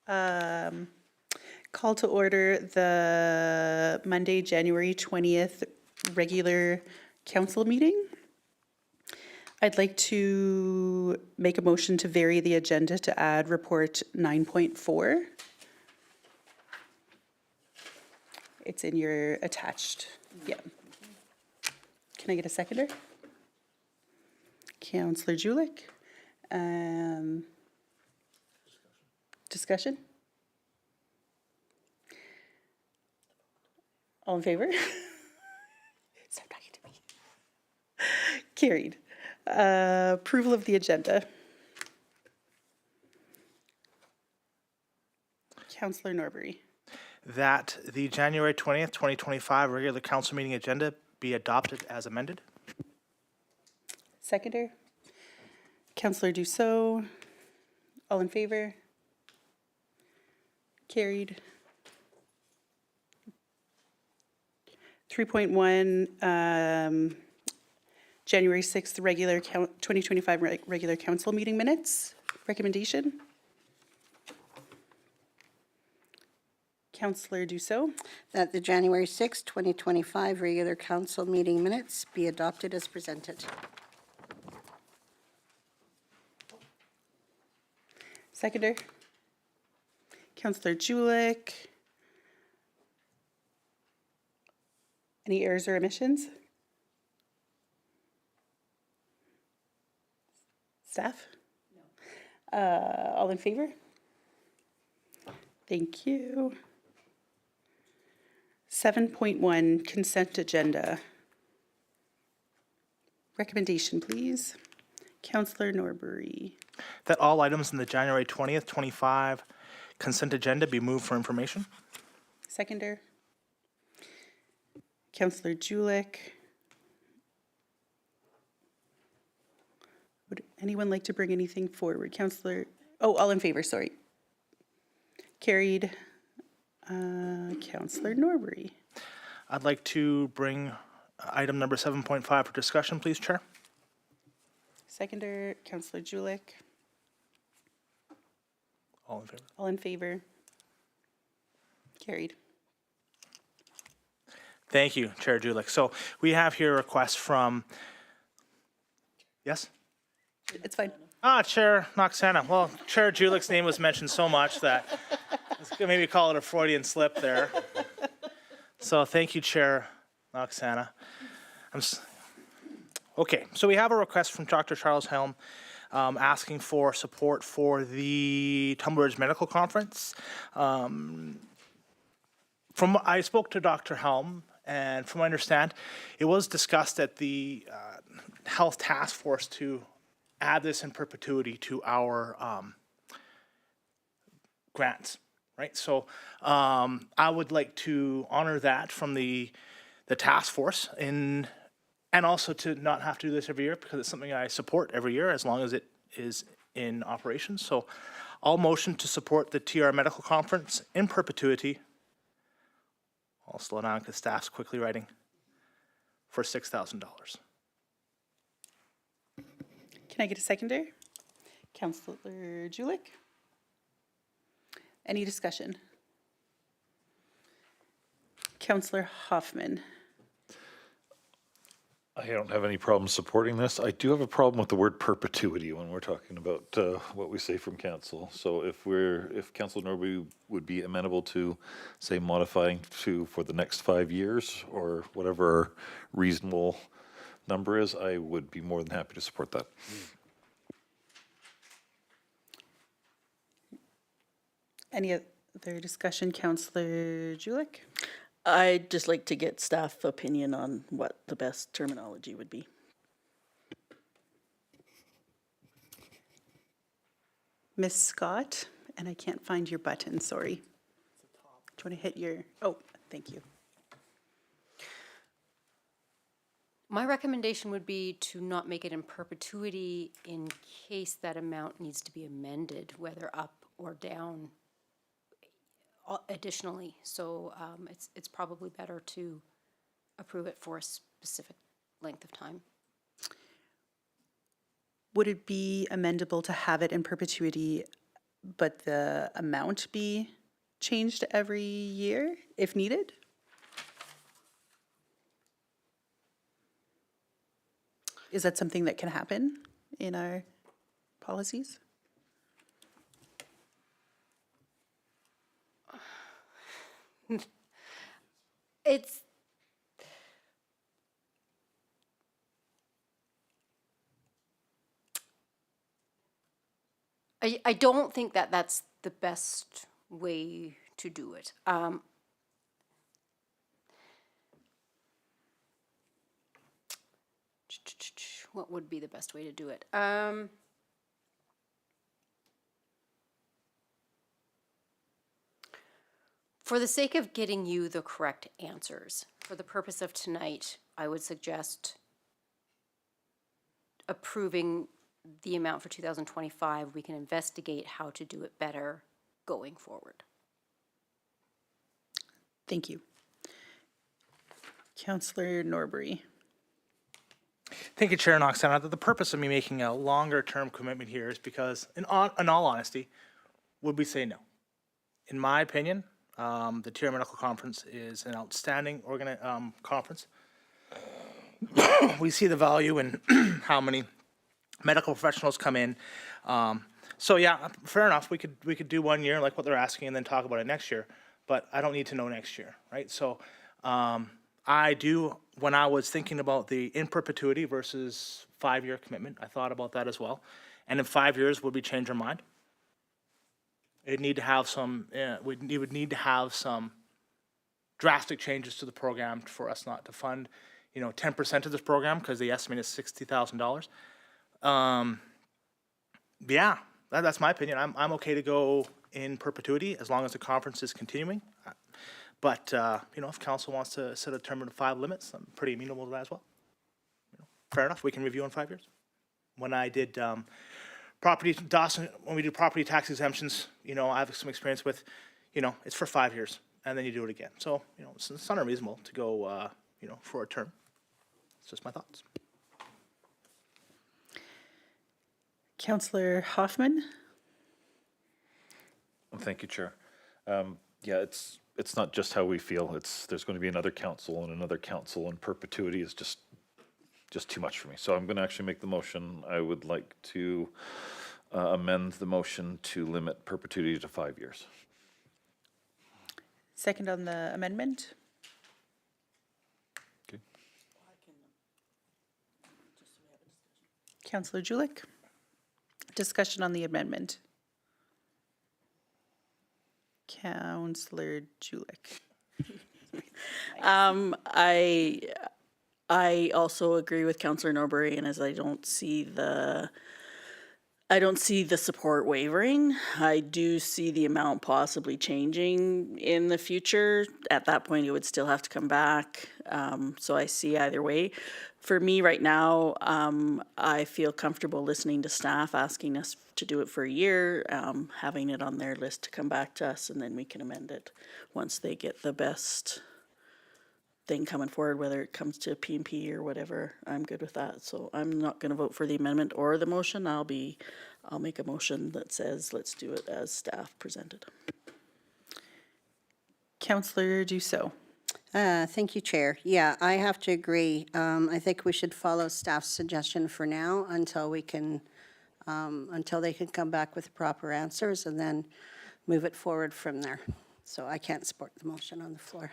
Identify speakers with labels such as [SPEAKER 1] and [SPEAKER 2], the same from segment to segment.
[SPEAKER 1] Call to order the Monday, January 20th regular council meeting. I'd like to make a motion to vary the agenda to add report 9.4. It's in your attached, yeah. Can I get a seconder? Councillor Julik. Discussion? All in favor? Stop talking to me. Carried. Approval of the agenda. Councillor Norbury.
[SPEAKER 2] That the January 20th, 2025 regular council meeting agenda be adopted as amended.
[SPEAKER 1] Seconder. Councillor Dussault. All in favor? Carried. 3.1, January 6th, 2025 regular council meeting minutes. Recommendation. Councillor Dussault.
[SPEAKER 3] That the January 6, 2025 regular council meeting minutes be adopted as presented.
[SPEAKER 1] Seconder. Councillor Julik. Any errors or omissions? Staff? No. All in favor? Thank you. 7.1 consent agenda. Recommendation, please. Councillor Norbury.
[SPEAKER 2] That all items in the January 20th, 25 consent agenda be moved for information.
[SPEAKER 1] Seconder. Councillor Julik. Would anyone like to bring anything forward? Councillor, oh, all in favor, sorry. Carried. Councillor Norbury.
[SPEAKER 2] I'd like to bring item number 7.5 for discussion, please, Chair.
[SPEAKER 1] Seconder, Councillor Julik.
[SPEAKER 2] All in favor.
[SPEAKER 1] All in favor. Carried.
[SPEAKER 2] Thank you, Chair Julik. So we have here a request from, yes?
[SPEAKER 1] It's fine.
[SPEAKER 2] Chair Noxana. Well, Chair Julik's name was mentioned so much that let's maybe call it a Freudian slip there. So thank you, Chair Noxana. Okay, so we have a request from Dr. Charles Helm asking for support for the Tumbleridge Medical Conference. I spoke to Dr. Helm, and from what I understand, it was discussed at the Health Task Force to add this in perpetuity to our grants, right? So I would like to honor that from the task force and also to not have to do this every year because it's something I support every year as long as it is in operation. So I'll motion to support the TR Medical Conference in perpetuity. I'll slow down because staff's quickly writing for $6,000.
[SPEAKER 1] Can I get a seconder? Councillor Julik. Any discussion? Councillor Hoffman.
[SPEAKER 4] I don't have any problem supporting this. I do have a problem with the word perpetuity when we're talking about what we say from council. So if Councilor Norbury would be amenable to, say, modifying to for the next 5 years or whatever reasonable number is, I would be more than happy to support that.
[SPEAKER 1] Any other discussion? Councillor Julik.
[SPEAKER 5] I'd just like to get staff opinion on what the best terminology would be.
[SPEAKER 1] Miss Scott, and I can't find your button, sorry. Do you want to hit your, oh, thank you.
[SPEAKER 6] My recommendation would be to not make it in perpetuity in case that amount needs to be amended, whether up or down additionally. So it's probably better to approve it for a specific length of time.
[SPEAKER 1] Would it be amendable to have it in perpetuity but the amount be changed every year if needed? Is that something that can happen in our policies?
[SPEAKER 6] It's, I don't think that that's the best way to do it. What would be the best way to do it? For the sake of getting you the correct answers, for the purpose of tonight, I would suggest approving the amount for 2025. We can investigate how to do it better going forward.
[SPEAKER 1] Thank you. Councillor Norbury.
[SPEAKER 2] Thank you, Chair Noxana. The purpose of me making a longer-term commitment here is because, in all honesty, would we say no? In my opinion, the Ontario Medical Conference is an outstanding conference. We see the value in how many medical professionals come in. So yeah, fair enough. We could do 1 year like what they're asking and then talk about it next year. But I don't need to know next year, right? So I do, when I was thinking about the in perpetuity versus 5-year commitment, I thought about that as well. And in 5 years, would we change our mind? It'd need to have some, we would need to have some drastic changes to the program for us not to fund, 10% of this program because the estimate is $60,000. Yeah, that's my opinion. I'm okay to go in perpetuity as long as the conference is continuing. But, if council wants to set a term of 5 limits, I'm pretty amenable to that as well. Fair enough, we can review in 5 years. When I did Dawson, when we do property tax exemptions, I have some experience with, it's for 5 years and then you do it again. So, it's not unreasonable to go, for a term. It's just my thoughts.
[SPEAKER 1] Councillor Hoffman.
[SPEAKER 4] Thank you, Chair. Yeah, it's not just how we feel. There's going to be another council, and perpetuity is just too much for me. So I'm going to actually make the motion. I would like to amend the motion to limit perpetuity to 5 years.
[SPEAKER 1] Second on the amendment.
[SPEAKER 4] Okay.
[SPEAKER 1] Councillor Julik. Discussion on the amendment. Councillor Julik.
[SPEAKER 5] I also agree with Councillor Norbury, and as I don't see the support wavering. I do see the amount possibly changing in the future. At that point, it would still have to come back. So I see either way. For me right now, I feel comfortable listening to staff asking us to do it for a year, having it on their list to come back to us, and then we can amend it once they get the best thing coming forward, whether it comes to P&P or whatever. I'm good with that. So I'm not going to vote for the amendment or the motion. I'll make a motion that says let's do it as staff presented.
[SPEAKER 1] Councillor Dussault.
[SPEAKER 3] Thank you, Chair. Yeah, I have to agree. I think we should follow staff's suggestion for now until they can come back with proper answers and then move it forward from there. So I can't support the motion on the floor.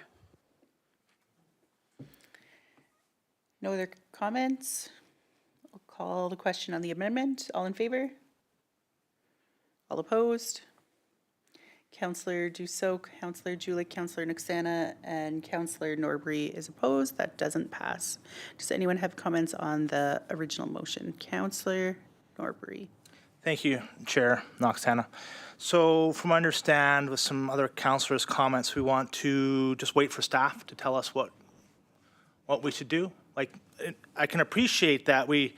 [SPEAKER 1] No other comments? I'll call the question on the amendment. All in favor? All opposed? Councillor Dussault, Councillor Julik, Councillor Noxana, and Councillor Norbury is opposed. That doesn't pass. Does anyone have comments on the original motion? Councillor Norbury.
[SPEAKER 2] Thank you, Chair Noxana. So from what I understand with some other councillors' comments, we want to just wait for staff to tell us what we should do. Like, I can appreciate that we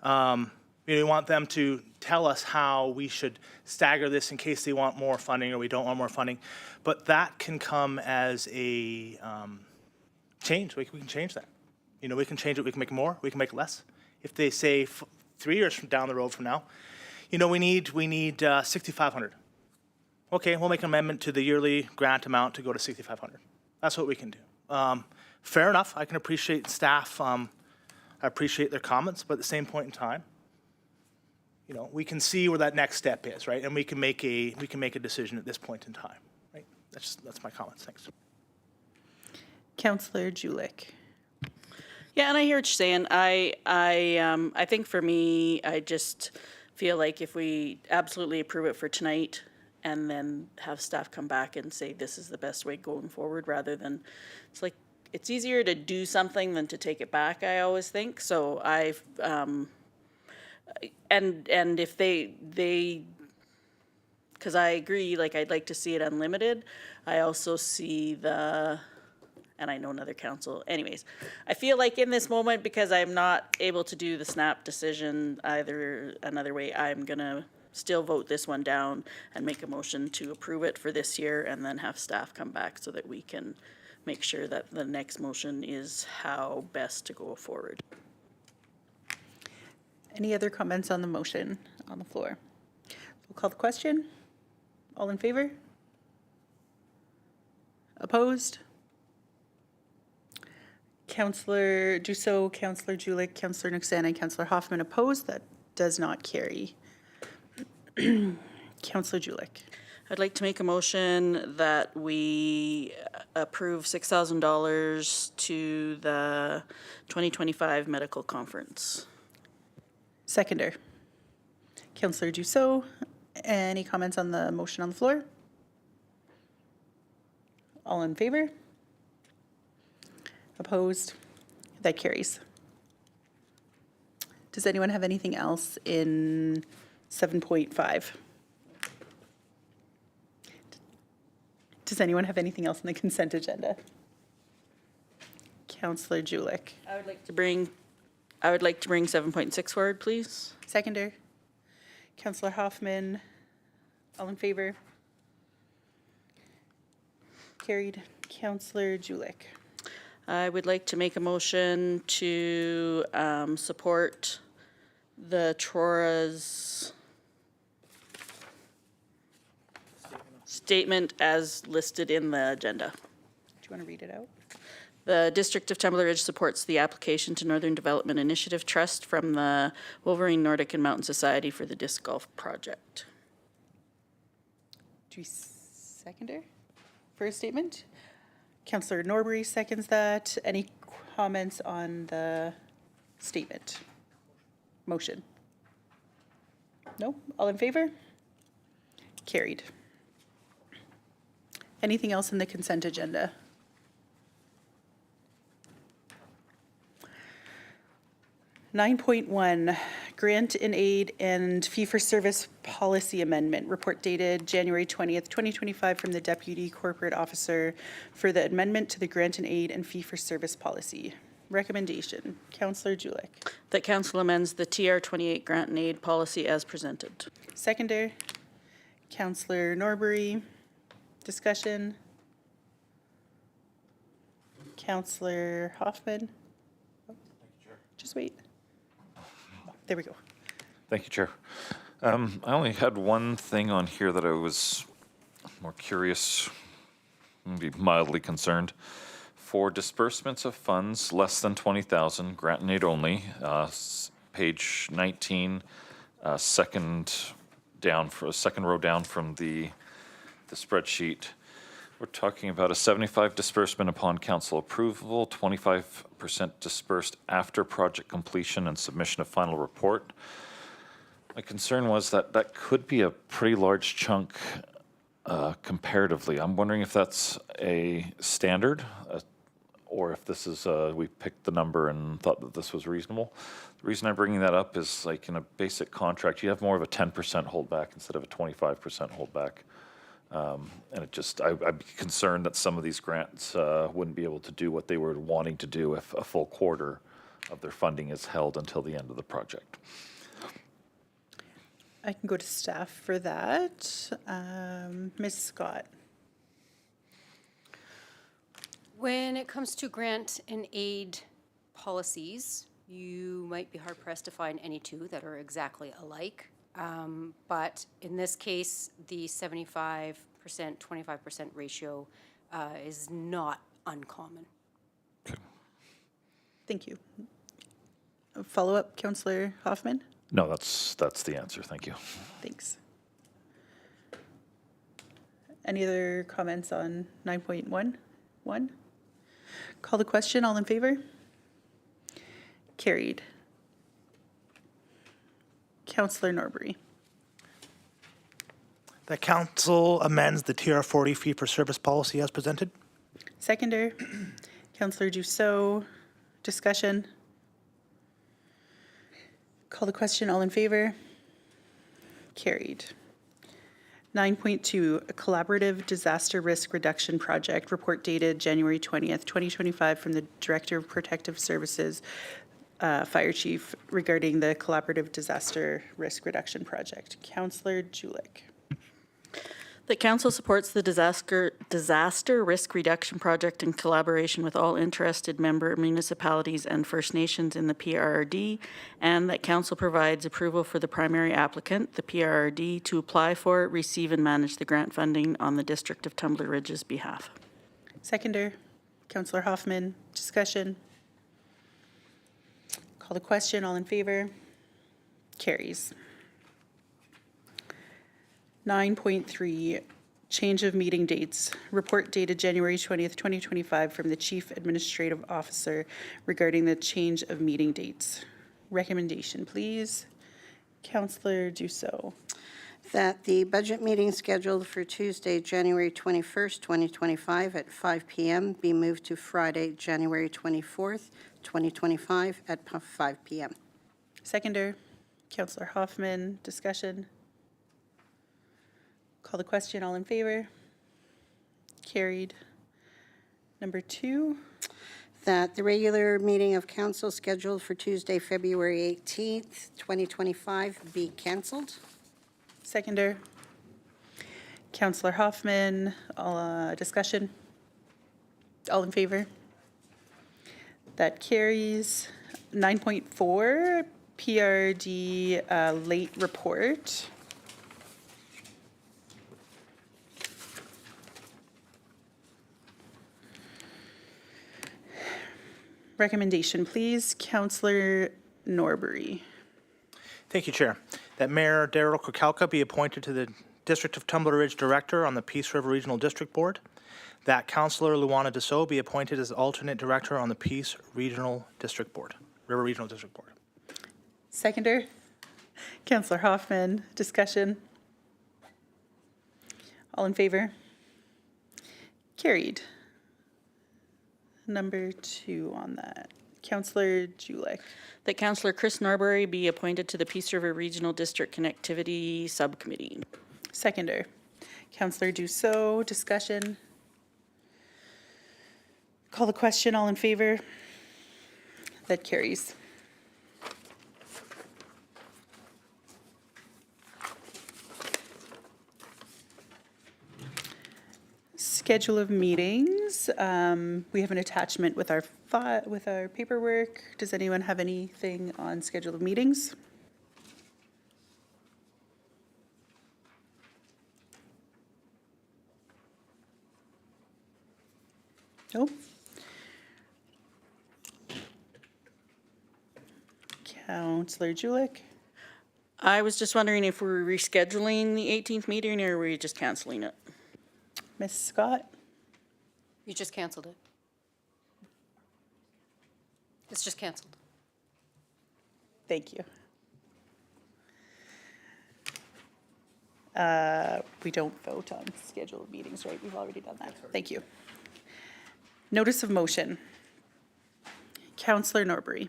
[SPEAKER 2] want them to tell us how we should stagger this in case they want more funding or we don't want more funding. But that can come as a change. We can change that. We can change it. We can make more. We can make less. If they say 3 years from down the road from now, we need 6,500. okay, we'll make an amendment to the yearly grant amount to go to 6,500. That's what we can do. Fair enough. I can appreciate staff. I appreciate their comments, but at the same point in time, you know, we can see where that next step is, right? And we can make a decision at this point in time, right? That's my comments. Thanks.
[SPEAKER 1] Councillor Julik.
[SPEAKER 5] Yeah, and I hear what you're saying. I think for me, I just feel like if we absolutely approve it for tonight and then have staff come back and say this is the best way going forward, rather than, it's like, it's easier to do something than to take it back, I always think. So I've, and if they, because I agree, like, I'd like to see it unlimited. I also see and I know another council, anyways, I feel like in this moment, because I'm not able to do the snap decision either another way, I'm gonna still vote this one down and make a motion to approve it for this year and then have staff come back so that we can make sure that the next motion is how best to go forward.
[SPEAKER 1] Any other comments on the motion on the floor? We'll call the question. All in favor? Opposed? Councillor Dussault, Councillor Julik, Councillor Nuxana, and Councillor Hoffman opposed. That does not carry. Councillor Julik.
[SPEAKER 5] I'd like to make a motion that we approve $6,000 to the 2025 medical conference.
[SPEAKER 1] Seconder. Councillor Dussault. Any comments on the motion on the floor? All in favor? Opposed? That carries. Does anyone have anything else in 7.5? Does anyone have anything else in the consent agenda? Councillor Julik.
[SPEAKER 5] I would like to bring 7.6 forward, please.
[SPEAKER 1] Seconder. Councillor Hoffman. All in favor? Carried. Councillor Julik.
[SPEAKER 5] I would like to make a motion to support the Trora's statement as listed in the agenda.
[SPEAKER 1] Do you want to read it out?
[SPEAKER 5] The District of Tumbler Ridge supports the application to Northern Development Initiative Trust from the Wolverine Nordic and Mountain Society for the Disc Golf Project.
[SPEAKER 1] Do you seconder for a statement? Councillor Norbury seconds that. Any comments on the statement? Motion? No? All in favor? Carried. Anything else in the consent agenda? (9.1) Grant in aid and fee-for-service policy amendment. Report dated January 20th, 2025 from the Deputy Corporate Officer for the amendment to the grant in aid and fee-for-service policy. Recommendation. Councillor Julik.
[SPEAKER 5] That council amends the TR 28 grant and aid policy as presented.
[SPEAKER 1] Seconder. Councillor Norbury. Discussion. Councillor Hoffman. Just wait. There we go.
[SPEAKER 4] Thank you, Chair. I only had one thing on here that I was more curious, maybe mildly concerned. For disbursements of funds less than 20,000, grant and aid only, page 19, second row down from the spreadsheet. We're talking about a 75 disbursement upon council approval, 25% dispersed after project completion and submission of final report. My concern was that that could be a pretty large chunk comparatively. I'm wondering if that's a standard or if this is, we picked the number and thought that this was reasonable. The reason I'm bringing that up is like in a basic contract, you have more of a 10% holdback instead of a 25% holdback. And it just, I'd be concerned that some of these grants wouldn't be able to do what they were wanting to do if a full quarter of their funding is held until the end of the project.
[SPEAKER 1] I can go to staff for that. Ms. Scott.
[SPEAKER 6] When it comes to grant and aid policies, you might be hard pressed to find any two that are exactly alike. But in this case, the 75%, 25% ratio is not uncommon.
[SPEAKER 1] Thank you. Follow-up, Councillor Hoffman?
[SPEAKER 4] No, that's the answer. Thank you.
[SPEAKER 1] Thanks. Any other comments on 9.11? Call the question, all in favor? Carried. Councillor Norbury.
[SPEAKER 2] The council amends the TR 40 fee for service policy as presented.
[SPEAKER 1] Seconder, Councillor Dussault. Discussion. Call the question, all in favor? Carried. 9.2, a collaborative disaster risk reduction project, report dated January 20th, 2025 from the Director of Protective Services, Fire Chief, regarding the collaborative disaster risk reduction project. Councillor Julik.
[SPEAKER 5] The council supports the disaster risk reduction project in collaboration with all interested member municipalities and First Nations in the PRRD, and that council provides approval for the primary applicant, the PRRD, to apply for, receive, and manage the grant funding on the District of Tumbler Ridge's behalf.
[SPEAKER 1] Seconder, Councillor Hoffman. Discussion. Call the question, all in favor? Carries. 9.3, change of meeting dates. Report dated January 20th, 2025 from the Chief Administrative Officer regarding the change of meeting dates. Recommendation, please. Councillor Dussault.
[SPEAKER 3] That the budget meeting scheduled for Tuesday, January 21st, 2025 at 5 p.m. be moved to Friday, January 24th, 2025 at 5 p.m.
[SPEAKER 1] Seconder, Councillor Hoffman. Discussion. Call the question, all in favor? Carried. Number 2.
[SPEAKER 3] That the regular meeting of council scheduled for Tuesday, February 18th, 2025 be cancelled.
[SPEAKER 1] Seconder, Councillor Hoffman. Discussion. All in favor? That carries. 9.4, PRD late report. Recommendation, please. Councillor Norbury.
[SPEAKER 2] Thank you, Chair. That Mayor Darryl Kukalka be appointed to the District of Tumbler Ridge Director on the Peace River Regional District Board. That Councillor Luana Dussault be appointed as alternate director on the Peace Regional District Board, River Regional District Board.
[SPEAKER 1] Seconder, Councillor Hoffman. Discussion. All in favor? Carried. Number 2 on that. Councillor Julik.
[SPEAKER 5] That Councillor Chris Norbury be appointed to the Peace River Regional District Connectivity Subcommittee.
[SPEAKER 1] Seconder, Councillor Dussault. Discussion. Call the question, all in favor? That carries. Schedule of meetings. We have an attachment with our paperwork. Does anyone have anything on schedule of meetings? Nope. Councillor Julik.
[SPEAKER 5] I was just wondering if we're rescheduling the 18th meeting or are we just canceling it?
[SPEAKER 1] Ms. Scott.
[SPEAKER 6] You just canceled it. It's just canceled.
[SPEAKER 1] Thank you. We don't vote on scheduled meetings, right? We've already done that. Thank you. Notice of motion. Councillor Norbury.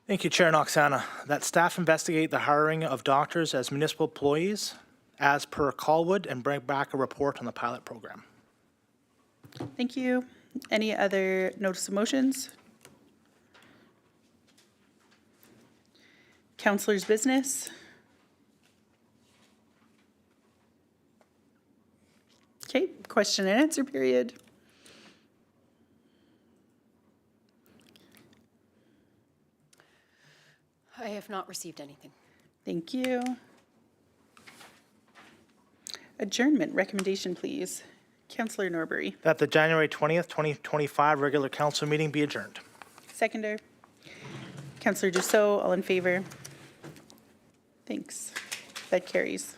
[SPEAKER 2] Thank you, Chair Noxana. That staff investigate the hiring of doctors as municipal employees as per Colwood and bring back a report on the pilot program.
[SPEAKER 1] Thank you. Any other notice of motions? Councillor's business. Okay, question and answer period.
[SPEAKER 6] I have not received anything.
[SPEAKER 1] Thank you. Adjournment recommendation, please. Councillor Norbury.
[SPEAKER 2] That the January 20th, 2025 regular council meeting be adjourned.
[SPEAKER 1] Seconder. Councillor Dussault, all in favor? Thanks. That carries.